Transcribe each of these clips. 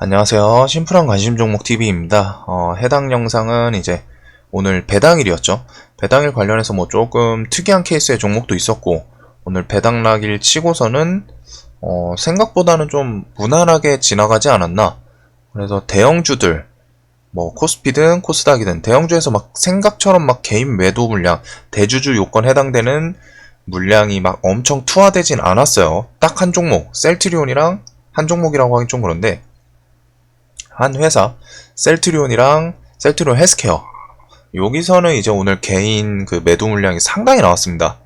안녕하세요. 심플한 관심 종목 TV입니다. 해당 영상은 이제 오늘 배당일이었죠. 배당일 관련해서 뭐 조금 특이한 케이스의 종목도 있었고, 오늘 배당락일 치고서는 생각보다는 좀 무난하게 지나가지 않았나. 그래서 대형주들, 뭐 코스피든 코스닥이든 대형주에서 막 생각처럼 막 개인 매도 물량, 대주주 요건 해당되는 물량이 막 엄청 투하되진 않았어요. 딱 한 종목, 셀트리온이랑 한 종목이라고 하긴 좀 그런데, 한 회사, 셀트리온이랑 셀트리온 헬스케어. 여기서는 이제 오늘 개인 그 매도 물량이 상당히 나왔습니다.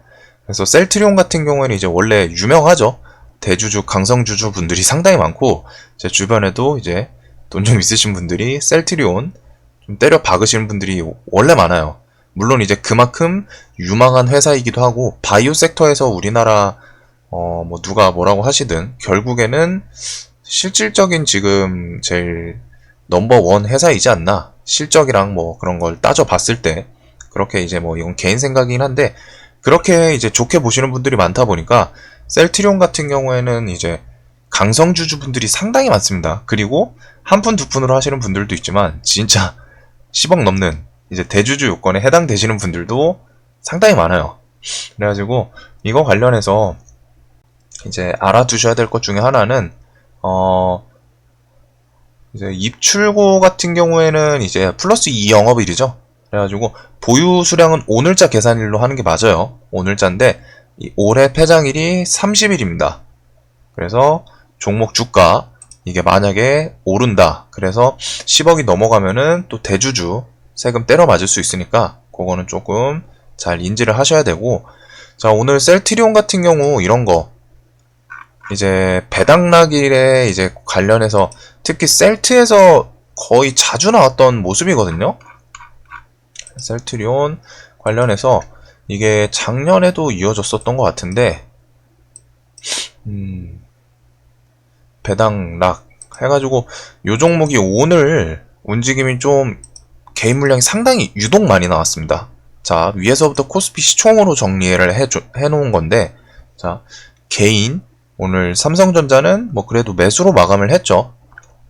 그래서 셀트리온 같은 경우에는 이제 원래 유명하죠. 대주주, 강성주주 분들이 상당히 많고, 제 주변에도 이제 돈 좀 있으신 분들이 셀트리온 좀 때려 박으시는 분들이 원래 많아요. 물론 이제 그만큼 유망한 회사이기도 하고, 바이오 섹터에서 우리나라, 뭐 누가 뭐라고 하시든, 결국에는 실질적인 지금 제일 넘버원 회사이지 않나. 실적이랑 뭐 그런 걸 따져봤을 때. 그렇게 이제 뭐 이건 개인 생각이긴 한데, 그렇게 이제 좋게 보시는 분들이 많다 보니까, 셀트리온 같은 경우에는 이제 강성주주 분들이 상당히 많습니다. 그리고 한 푼, 두 푼으로 하시는 분들도 있지만, 진짜 10억 넘는 이제 대주주 요건에 해당되시는 분들도 상당히 많아요. 그래가지고, 이거 관련해서 이제 알아두셔야 될 것 중에 하나는, 이제 입출고 같은 경우에는 이제 플러스 2 영업일이죠. 그래가지고 보유 수량은 오늘자 계산일로 하는 게 맞아요. 오늘자인데 올해 폐장일이 30일입니다. 그래서 종목 주가 이게 만약에 오른다. 그래서 10억이 넘어가면은 또 대주주 세금 때려 맞을 수 있으니까 그거는 조금 잘 인지를 하셔야 되고, 자, 오늘 셀트리온 같은 경우 이런 거 이제 배당락일에 이제 관련해서 특히 셀트에서 거의 자주 나왔던 모습이거든요. 셀트리온 관련해서 이게 작년에도 이어졌었던 것 같은데, 배당락 해가지고 요 종목이 오늘 움직임이 좀 개인 물량이 상당히 유독 많이 나왔습니다. 자, 위에서부터 코스피 시총으로 정리를 해놓은 건데, 자, 개인 오늘 삼성전자는 뭐 그래도 매수로 마감을 했죠.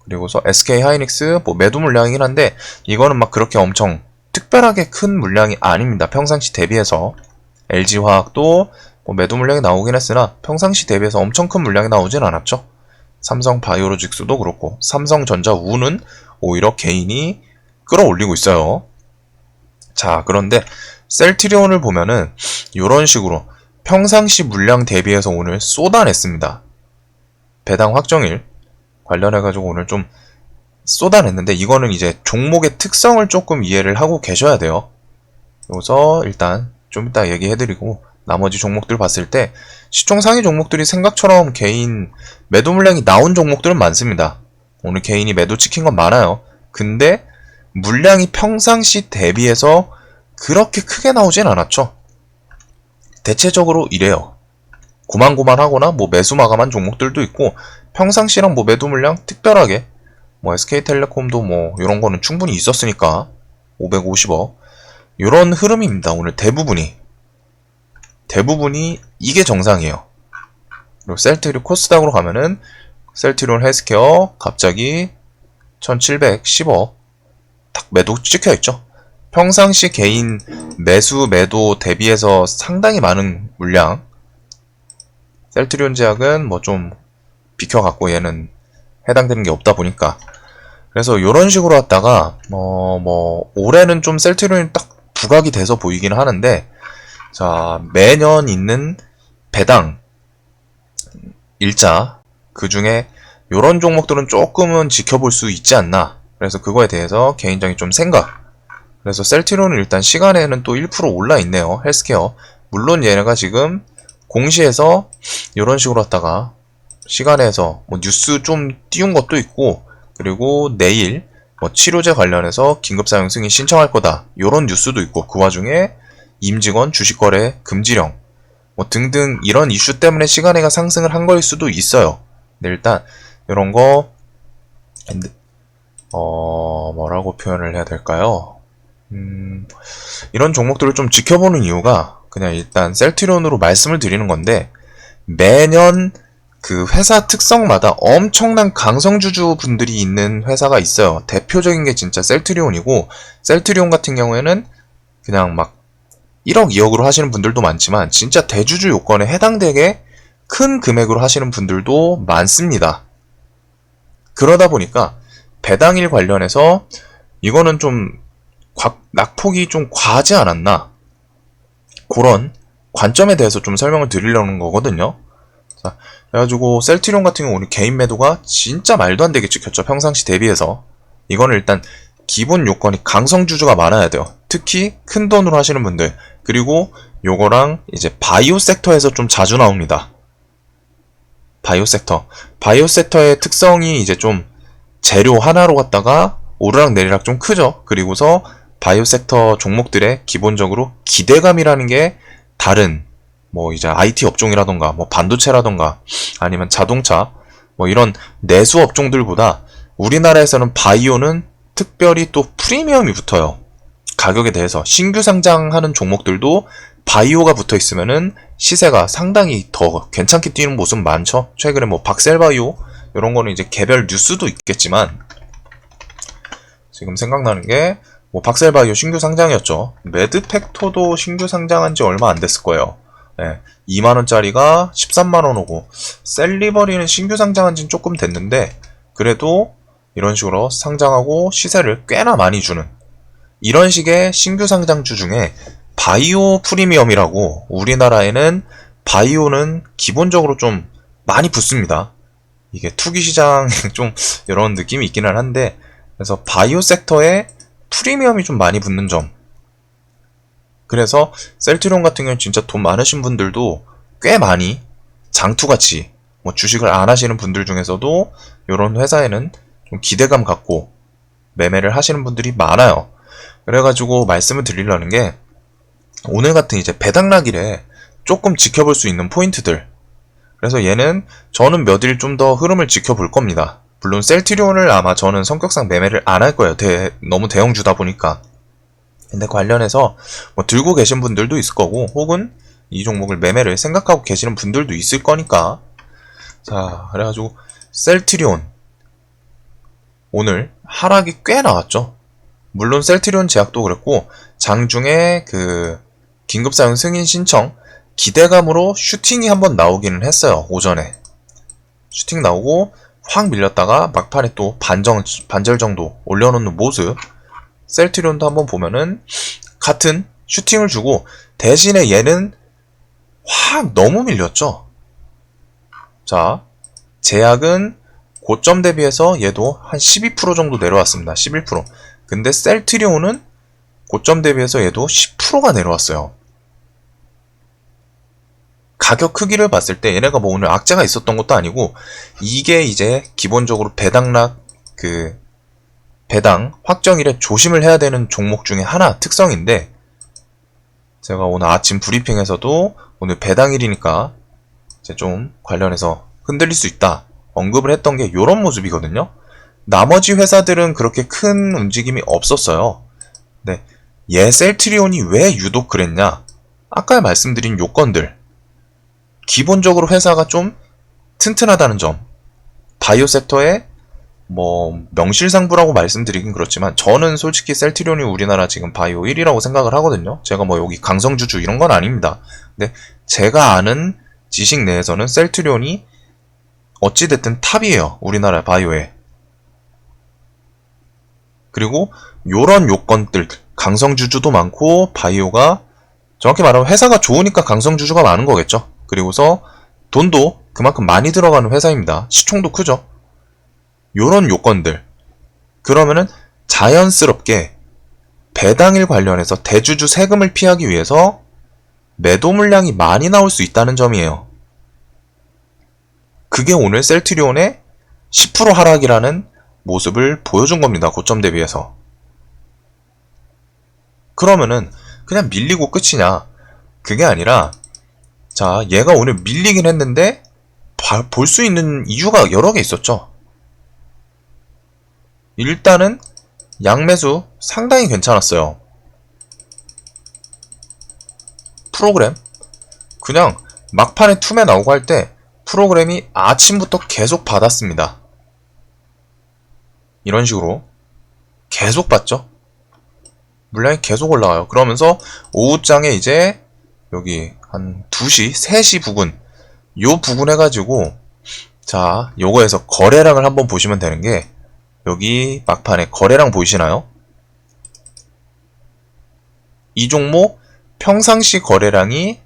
그리고서 SK 하이닉스 뭐 매도 물량이긴 한데, 이거는 막 그렇게 엄청 특별하게 큰 물량이 아닙니다. 평상시 대비해서. LG화학도 뭐 매도 물량이 나오긴 했으나 평상시 대비해서 엄청 큰 물량이 나오진 않았죠. 삼성 바이오로직스도 그렇고, 삼성전자 우는 오히려 개인이 끌어올리고 있어요. 자, 그런데 셀트리온을 보면은 이런 식으로 평상시 물량 대비해서 오늘 쏟아냈습니다. 배당 확정일 관련해가지고 오늘 좀 쏟아냈는데, 이거는 이제 종목의 특성을 조금 이해를 하고 계셔야 돼요. 그래서 일단 좀 이따 얘기해드리고, 나머지 종목들 봤을 때 시총 상위 종목들이 생각처럼 개인 매도 물량이 나온 종목들은 많습니다. 오늘 개인이 매도 찍힌 건 많아요. 근데 물량이 평상시 대비해서 그렇게 크게 나오진 않았죠. 대체적으로 이래요. 고만고만하거나 뭐 매수 마감한 종목들도 있고, 평상시랑 뭐 매도 물량 특별하게 뭐 SK텔레콤도 뭐 이런 거는 충분히 있었으니까 550억 이런 흐름입니다. 오늘 대부분이 이게 정상이에요. 그리고 셀트리온 코스닥으로 가면은 셀트리온 헬스케어 갑자기 1710억 딱 매도 찍혀있죠. 평상시 개인 매수 매도 대비해서 상당히 많은 물량. 셀트리온 제약은 뭐 좀 비켜갖고 얘는 해당되는 게 없다 보니까, 그래서 이런 식으로 왔다가 뭐 올해는 좀 셀트리온이 딱 부각이 돼서 보이긴 하는데, 자, 매년 있는 배당 일자 그 중에 이런 종목들은 조금은 지켜볼 수 있지 않나. 그래서 그거에 대해서 개인적인 좀 생각. 그래서 셀트리온은 일단 시간에는 또 1% 올라 있네요. 헬스케어. 물론 얘네가 지금 공시에서 이런 식으로 왔다가 시간에서 뭐 뉴스 좀 띄운 것도 있고, 그리고 내일 뭐 치료제 관련해서 긴급 사용 승인 신청할 거다 이런 뉴스도 있고, 그 와중에 임직원 주식거래 금지령 뭐 등등 이런 이슈 때문에 시간에가 상승을 한 거일 수도 있어요. 근데 일단 이런 거 뭐라고 표현을 해야 될까요? 이런 종목들을 좀 지켜보는 이유가 그냥 일단 셀트리온으로 말씀을 드리는 건데, 매년 그 회사 특성마다 엄청난 강성주주 분들이 있는 회사가 있어요. 대표적인 게 진짜 셀트리온이고, 셀트리온 같은 경우에는 그냥 막 1억, 2억으로 하시는 분들도 많지만 진짜 대주주 요건에 해당되게 큰 금액으로 하시는 분들도 많습니다. 그러다 보니까 배당일 관련해서 이거는 좀 낙폭이 좀 과하지 않았나, 그런 관점에 대해서 좀 설명을 드리려는 거거든요. 자, 그래가지고 셀트리온 같은 경우 오늘 개인 매도가 진짜 말도 안 되게 찍혔죠. 평상시 대비해서. 이거는 일단 기본 요건이 강성주주가 많아야 돼요. 특히 큰 돈으로 하시는 분들. 그리고 요거랑 이제 바이오 섹터에서 좀 자주 나옵니다. 바이오 섹터. 바이오 섹터의 특성이 이제 좀 재료 하나로 갖다가 오르락 내리락 좀 크죠. 그리고서 바이오 섹터 종목들의 기본적으로 기대감이라는 게 다른 뭐 이제 IT 업종이라던가 뭐 반도체라던가 아니면 자동차 뭐 이런 내수 업종들보다 우리나라에서는 바이오는 특별히 또 프리미엄이 붙어요. 가격에 대해서 신규 상장하는 종목들도 바이오가 붙어 있으면은 시세가 상당히 더 괜찮게 뛰는 모습 많죠. 최근에 뭐 박셀바이오 이런 거는 이제 개별 뉴스도 있겠지만 지금 생각나는 게 뭐 박셀바이오 신규 상장이었죠. 매드팩토도 신규 상장한 지 얼마 안 됐을 거예요. 네, 2만원짜리가 13만원 오고, 셀리버리는 신규 상장한 지는 조금 됐는데 그래도 이런 식으로 상장하고 시세를 꽤나 많이 주는 이런 식의 신규 상장주 중에 바이오 프리미엄이라고, 우리나라에는 바이오는 기본적으로 좀 많이 붙습니다. 이게 투기시장 좀 이런 느낌이 있기는 한데, 그래서 바이오 섹터에 프리미엄이 좀 많이 붙는 점. 그래서 셀트리온 같은 경우는 진짜 돈 많으신 분들도 꽤 많이 장투같이 뭐 주식을 안 하시는 분들 중에서도 이런 회사에는 좀 기대감 갖고 매매를 하시는 분들이 많아요. 그래가지고 말씀을 드리려는 게, 오늘 같은 이제 배당락일에 조금 지켜볼 수 있는 포인트들. 그래서 얘는 저는 몇 일 좀 더 흐름을 지켜볼 겁니다. 물론 셀트리온을 아마 저는 성격상 매매를 안 할 거예요. 너무 대형주다 보니까. 근데 관련해서 뭐 들고 계신 분들도 있을 거고, 혹은 이 종목을 매매를 생각하고 계시는 분들도 있을 거니까. 자, 그래가지고 셀트리온 오늘 하락이 꽤 나왔죠. 물론 셀트리온 제약도 그랬고, 장중에 그 긴급사용 승인 신청 기대감으로 슈팅이 한번 나오기는 했어요. 오전에 슈팅 나오고 확 밀렸다가 막판에 또 반절 정도 올려놓는 모습. 셀트리온도 한번 보면은 같은 슈팅을 주고, 대신에 얘는 확 너무 밀렸죠. 자, 제약은 고점 대비해서 얘도 한 12% 정도 내려왔습니다. 11%. 근데 셀트리온은 고점 대비해서 얘도 10%가 내려왔어요. 가격 크기를 봤을 때 얘네가 뭐 오늘 악재가 있었던 것도 아니고, 이게 이제 기본적으로 배당 확정일에 조심을 해야 되는 종목 중에 하나 특성인데, 제가 오늘 아침 브리핑에서도 오늘 배당일이니까 이제 좀 관련해서 흔들릴 수 있다 언급을 했던 게 이런 모습이거든요. 나머지 회사들은 그렇게 큰 움직임이 없었어요. 근데 얘 셀트리온이 왜 유독 그랬냐? 아까 말씀드린 요건들, 기본적으로 회사가 좀 튼튼하다는 점, 바이오 섹터에 뭐 명실상부라고 말씀드리긴 그렇지만 저는 솔직히 셀트리온이 우리나라 지금 바이오 1위라고 생각을 하거든요. 제가 뭐 여기 강성주주 이런 건 아닙니다. 근데 제가 아는 지식 내에서는 셀트리온이 어찌됐든 탑이에요. 우리나라 바이오에. 그리고 요런 요건들, 강성주주도 많고 바이오가, 정확히 말하면 회사가 좋으니까 강성주주가 많은 거겠죠. 그리고서 돈도 그만큼 많이 들어가는 회사입니다. 시총도 크죠. 요런 요건들. 그러면은 자연스럽게 배당일 관련해서 대주주 세금을 피하기 위해서 매도 물량이 많이 나올 수 있다는 점이에요. 그게 오늘 셀트리온의 10% 하락이라는 모습을 보여준 겁니다. 고점 대비해서. 그러면은 그냥 밀리고 끝이냐? 그게 아니라, 자, 얘가 오늘 밀리긴 했는데 볼 수 있는 이유가 여러 개 있었죠. 일단은 양매수 상당히 괜찮았어요. 프로그램 그냥 막판에 투매 나오고 할 때 프로그램이 아침부터 계속 받았습니다. 이런 식으로 계속 받죠. 물량이 계속 올라와요. 그러면서 오후장에 이제 여기 한 2시, 3시 부근, 요 부근 해가지고, 자, 요거에서 거래량을 한번 보시면 되는 게, 여기 막판에 거래량 보이시나요? 이 종목 평상시 거래량이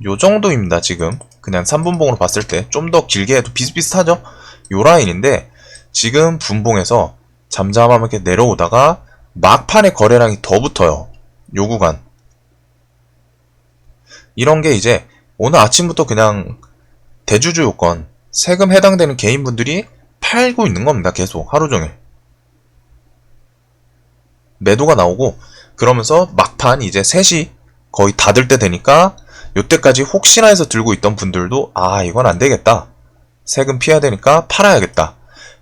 요 정도입니다. 지금 그냥 3분봉으로 봤을 때 좀 더 길게 해도 비슷비슷하죠? 요 라인인데 지금 분봉에서 잠잠하게 이렇게 내려오다가 막판에 거래량이 더 붙어요. 요 구간. 이런 게 이제 오늘 아침부터 그냥 대주주 요건 세금 해당되는 개인분들이 팔고 있는 겁니다. 계속 하루 종일. 매도가 나오고 그러면서 막판 이제 3시 거의 닫을 때 되니까 요때까지 혹시나 해서 들고 있던 분들도 아 이건 안 되겠다. 세금 피해야 되니까 팔아야겠다.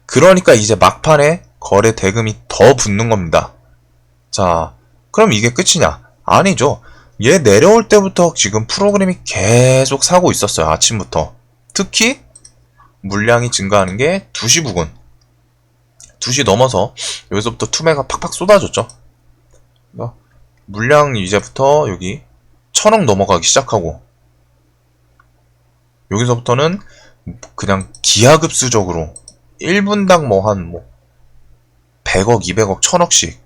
그러니까 이제 막판에 거래 대금이 더 붙는 겁니다. 자, 그럼 이게 끝이냐? 아니죠. 얘 내려올 때부터 지금 프로그램이 계속 사고 있었어요. 아침부터. 특히 물량이 증가하는 게 2시 부근. 2시 넘어서 여기서부터 투매가 팍팍 쏟아졌죠. 물량이 이제부터 여기 1000억 넘어가기 시작하고 여기서부터는 그냥 기하급수적으로 1분당 뭐 한 100억, 200억, 1000억씩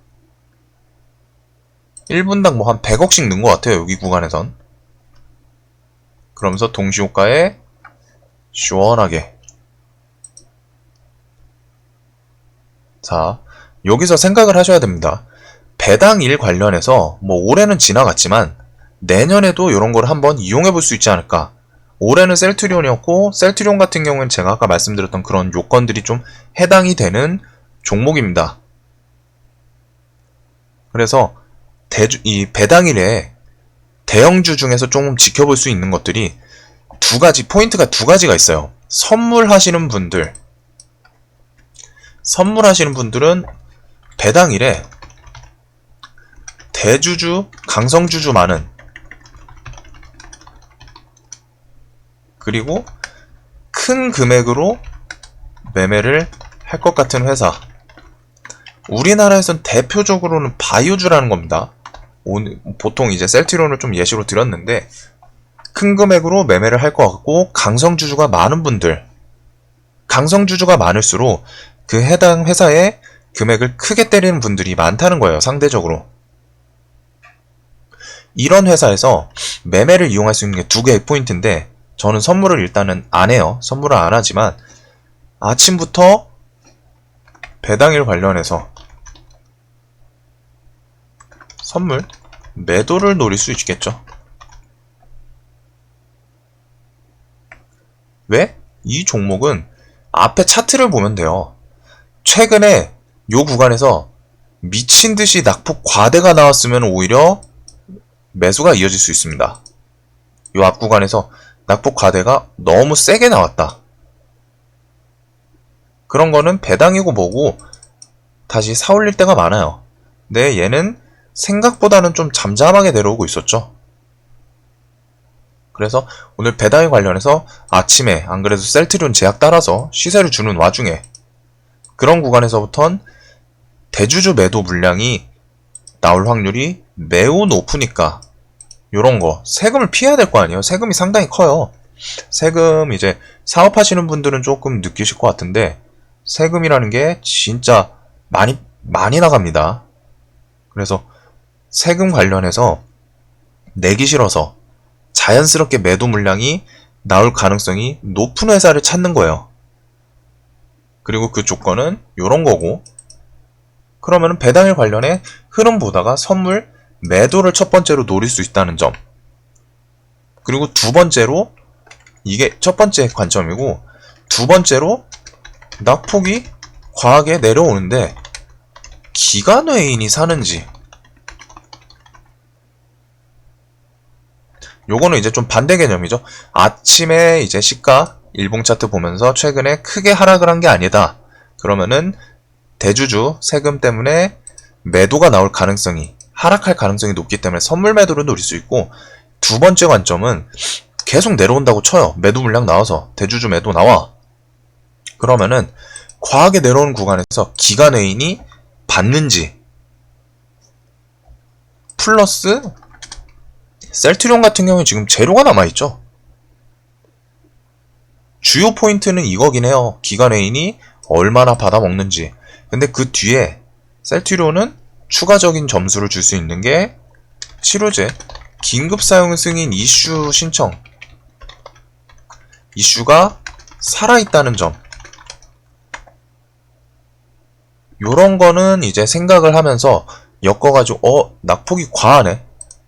1분당 뭐 한 100억씩 는 것 같아요. 여기 구간에선. 그러면서 동시효과에 시원하게. 자, 여기서 생각을 하셔야 됩니다. 배당일 관련해서 뭐 올해는 지나갔지만 내년에도 이런 걸 한번 이용해 볼 수 있지 않을까. 올해는 셀트리온이었고 셀트리온 같은 경우는 제가 아까 말씀드렸던 그런 요건들이 좀 해당이 되는 종목입니다. 그래서 이 배당일에 대형주 중에서 조금 지켜볼 수 있는 것들이 포인트가 두 가지가 있어요. 선물하시는 분들은 배당일에 대주주, 강성주주 많은 그리고 큰 금액으로 매매를 할 것 같은 회사. 우리나라에선 대표적으로는 바이오주라는 겁니다. 보통 이제 셀트리온을 좀 예시로 들었는데 큰 금액으로 매매를 할 것 같고 강성주주가 많은 분들, 강성주주가 많을수록 그 해당 회사에 금액을 크게 때리는 분들이 많다는 거예요. 상대적으로. 이런 회사에서 매매를 이용할 수 있는 게 두 개의 포인트인데 저는 선물을 일단은 안 해요. 선물을 안 하지만 아침부터 배당일 관련해서 선물 매도를 노릴 수 있겠죠. 왜? 이 종목은 앞에 차트를 보면 돼요. 최근에 요 구간에서 미친듯이 낙폭 과대가 나왔으면 오히려 매수가 이어질 수 있습니다. 요 앞 구간에서 낙폭 과대가 너무 세게 나왔다. 그런 거는 배당이고 뭐고 다시 사 올릴 때가 많아요. 근데 얘는 생각보다는 좀 잠잠하게 내려오고 있었죠. 그래서 오늘 배당에 관련해서 아침에 안 그래도 셀트리온 제약 따라서 시세를 주는 와중에 그런 구간에서부턴 대주주 매도 물량이 나올 확률이 매우 높으니까 요런 거 세금을 피해야 될 거 아니에요. 세금이 상당히 커요. 세금 이제 사업하시는 분들은 조금 느끼실 것 같은데 세금이라는 게 진짜 많이 나갑니다. 그래서 세금 관련해서 내기 싫어서 자연스럽게 매도 물량이 나올 가능성이 높은 회사를 찾는 거예요. 그리고 그 조건은 요런 거고 그러면 배당일 관련해 흐름 보다가 선물 매도를 첫 번째로 노릴 수 있다는 점. 그리고 두 번째로 이게 첫 번째 관점이고 두 번째로 낙폭이 과하게 내려오는데 기관 외인이 사는지 요거는 이제 좀 반대 개념이죠. 아침에 이제 시가 일봉 차트 보면서 최근에 크게 하락을 한 게 아니다. 그러면은 대주주 세금 때문에 매도가 나올 가능성이 하락할 가능성이 높기 때문에 선물 매도를 노릴 수 있고 두 번째 관점은 계속 내려온다고 쳐요. 매도 물량 나와서 대주주 매도 나와. 그러면은 과하게 내려오는 구간에서 기간외인이 받는지 플러스 셀트리온 같은 경우에 지금 재료가 남아있죠. 주요 포인트는 이거긴 해요. 기간외인이 얼마나 받아먹는지. 근데 그 뒤에 셀트리온은 추가적인 점수를 줄 수 있는 게 치료제 긴급 사용 승인 이슈 신청 이슈가 살아있다는 점. 요런 거는 이제 생각을 하면서 엮어가지고 낙폭이 과하네.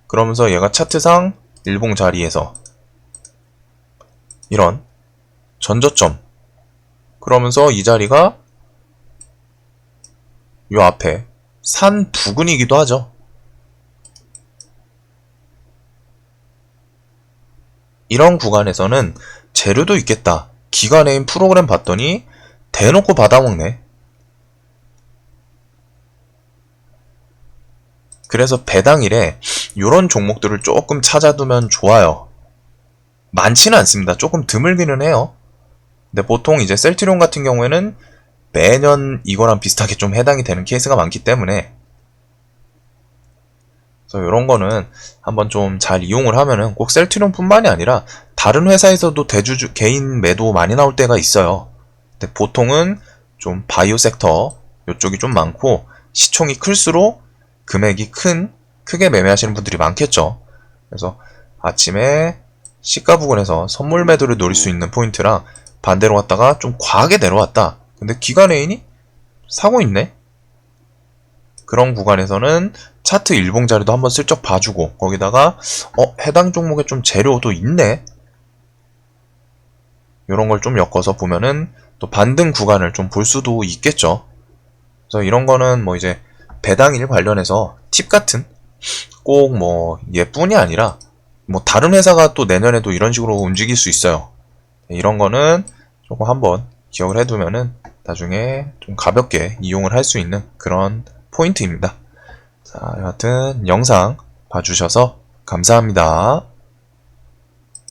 그러면서 얘가 차트상 일봉 자리에서 이런 전저점. 그러면서 이 자리가 요 앞에 산 부근이기도 하죠. 이런 구간에서는 재료도 있겠다. 기간외인 프로그램 봤더니 대놓고 받아먹네. 그래서 배당일에 이런 종목들을 조금 찾아두면 좋아요. 많지는 않습니다. 조금 드물기는 해요. 근데 보통 이제 셀트리온 같은 경우에는 매년 이거랑 비슷하게 좀 해당이 되는 케이스가 많기 때문에 그래서 이런 거는 한번 좀 잘 이용을 하면은 꼭 셀트리온 뿐만이 아니라 다른 회사에서도 대주주 개인 매도 많이 나올 때가 있어요. 근데 보통은 좀 바이오 섹터 이쪽이 좀 많고 시총이 클수록 금액이 크게 매매하시는 분들이 많겠죠. 그래서 아침에 시가 부근에서 선물 매도를 노릴 수 있는 포인트랑 반대로 갔다가 좀 과하게 내려왔다. 근데 기간외인이 사고 있네? 그런 구간에서는 차트 일봉 자리도 한번 슬쩍 봐주고 거기다가 해당 종목에 좀 재료도 있네? 이런 걸 좀 엮어서 보면은 또 반등 구간을 좀 볼 수도 있겠죠. 그래서 이런 거는 뭐 이제 배당일 관련해서 팁 같은 꼭 뭐 얘뿐이 아니라 뭐 다른 회사가 또 내년에도 이런 식으로 움직일 수 있어요. 이런 거는 조금 한번 기억을 해두면은 나중에 좀 가볍게 이용을 할 수 있는 그런 포인트입니다. 자, 여하튼 영상 봐주셔서 감사합니다.